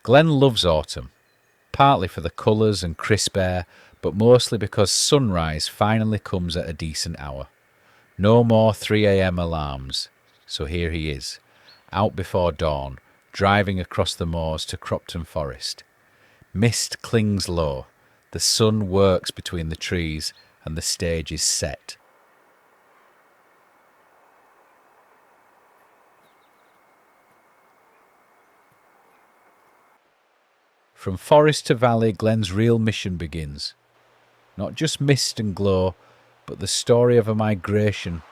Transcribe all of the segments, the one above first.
Glen loves autumn, partly for the colours and crisp air, but mostly because sunrise finally comes at a decent hour. No more 3 a.m. alarms. So here he is, out before dawn, driving across the moors to Cropton Forest. Mist clings low, the sun works between the trees, and the stage is set. From forest to valley, Glen's real mission begins. Not just mist and glow, but the story of a migration,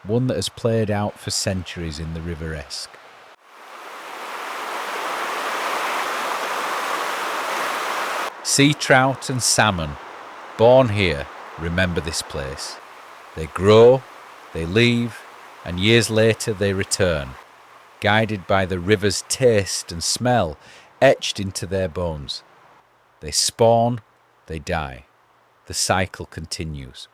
one that has played out for centuries in the River Esk. Sea trout and salmon, born here, remember this place. They grow, they leave, and years later they return, guided by the river's taste and smell etched into their bones. They spawn, they die. The cycle continues.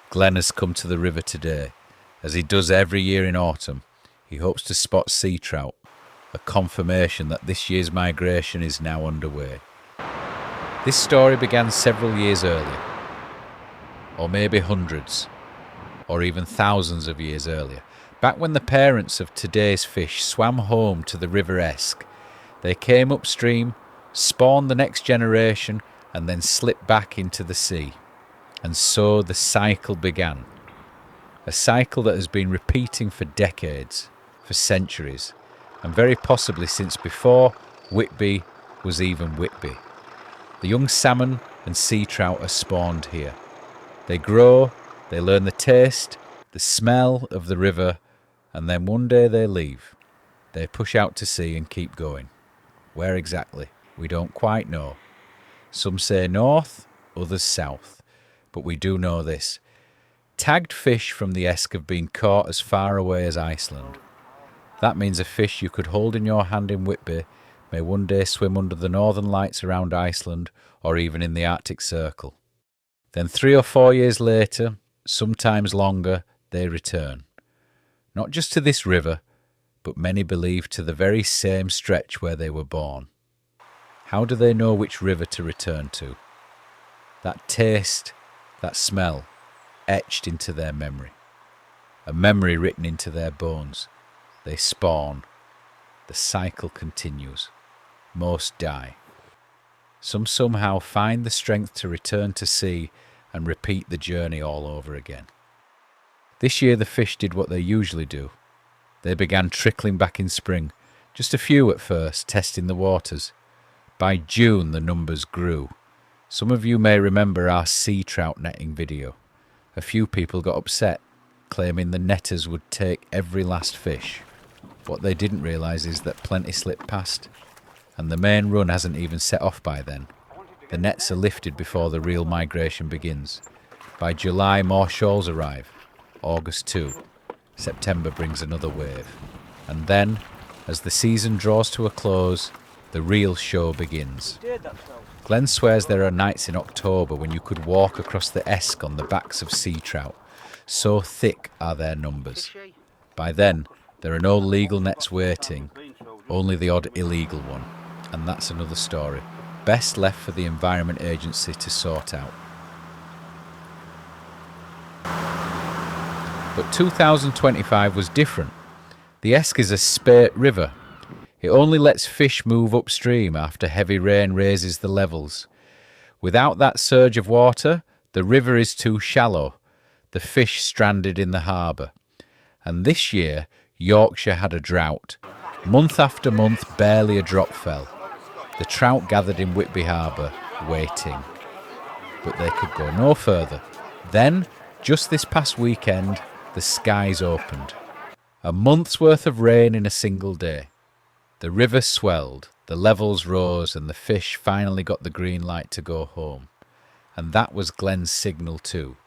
Glen has come to the river today. As he does every year in autumn, he hopes to spot sea trout, a confirmation that this year's migration is now underway. This story began several years earlier, or maybe hundreds, or even thousands of years earlier. Back when the parents of today's fish swam home to the River Esk, they came upstream, spawned the next generation, and then slipped back into the sea. And so the cycle began. A cycle that has been repeating for decades, for centuries, and very possibly since before Whitby was even Whitby. The young salmon and sea trout are spawned here. They grow, they learn the taste, the smell of the river, and then one day they leave. They push out to sea and keep going. Where exactly? We don't quite know. Some say north, others south. But we do know this. Tagged fish from the Esk have been caught as far away as Iceland. That means a fish you could hold in your hand in Whitby may one day swim under the northern lights around Iceland or even in the Arctic Circle. Then 3 or 4 years later, sometimes longer, they return. Not just to this river, but many believe to the very same stretch where they were born. How do they know which river to return to? That taste, that smell, etched into their memory. A memory written into their bones. They spawn. The cycle continues. Most die. Some somehow find the strength to return to sea and repeat the journey all over again. This year the fish did what they usually do. They began trickling back in spring, just a few at first, testing the waters. By June the numbers grew. Some of you may remember our sea trout netting video. A few people got upset, claiming the netters would take every last fish. What they didn't realise is that plenty slipped past, and the main run hasn't even set off by then. The nets are lifted before the real migration begins. By July more shoals arrive, August too. September brings another wave. And then, as the season draws to a close, the real show begins. Glen swears there are nights in October when you could walk across the Esk on the backs of sea trout. So thick are their numbers. By then, there are no legal nets waiting, only the odd illegal one. And that's another story, best left for the Environment Agency to sort out. But 2025 was different. The Esk is a spate river. It only lets fish move upstream after heavy rain raises the levels. Without that surge of water, the river is too shallow. The fish stranded in the harbour. And this year, Yorkshire had a drought. Month after month, barely a drop fell. The trout gathered in Whitby Harbour, waiting. But they could go no further. Then, just this past weekend, the skies opened. A month's worth of rain in a single day. The river swelled, the levels rose, and the fish finally got the green light to go home. And that was Glen's signal too,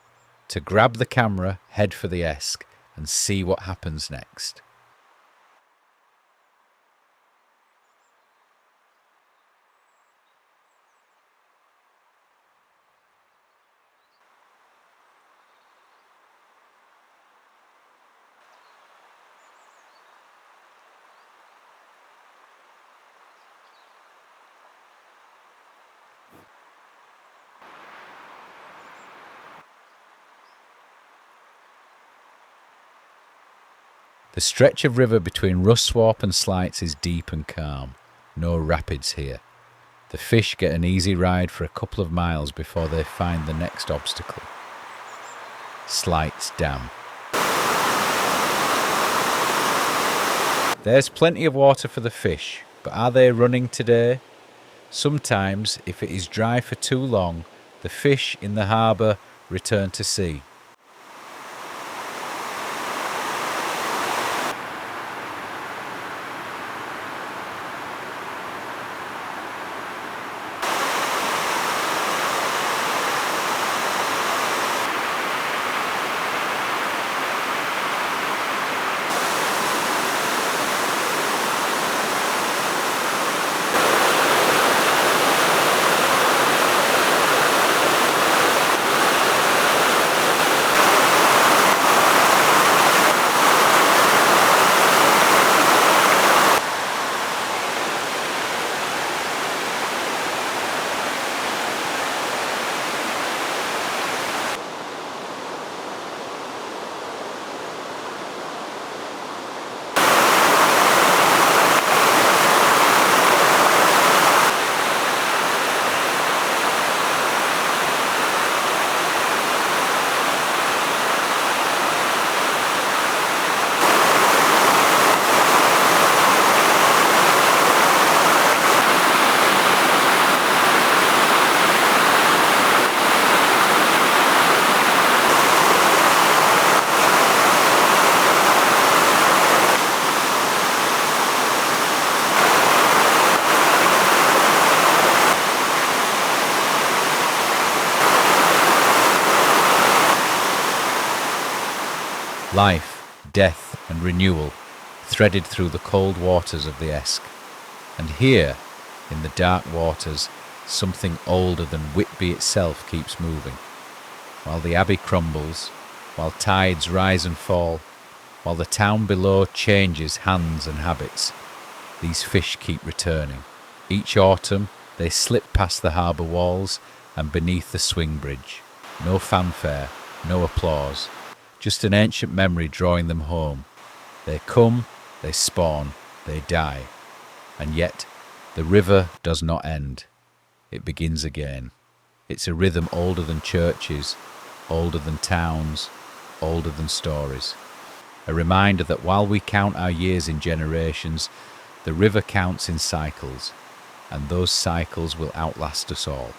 to grab the camera, head for the Esk, and see what happens next. The stretch of river between Russwap and Slights is deep and calm. No rapids here. The fish get an easy ride for a couple of miles before they find the next obstacle. Slights Dam. There's plenty of water for the fish, but are they running today? Sometimes, if it is dry for too long, the fish in the harbour return to sea. Life, death and renewal threaded through the cold waters of the Esk. And here, in the dark waters, something older than Whitby itself keeps moving. While the abbey crumbles, while tides rise and fall, while the town below changes hands and habits, these fish keep returning. Each autumn they slip past the harbour walls and beneath the swing bridge. No fanfare, no applause, just an ancient memory drawing them home. They come, they spawn, they die. And yet, the river does not end. It begins again. It's a rhythm older than churches, older than towns, older than stories. A reminder that while we count our years in generations, the river counts in cycles, and those cycles will outlast us all.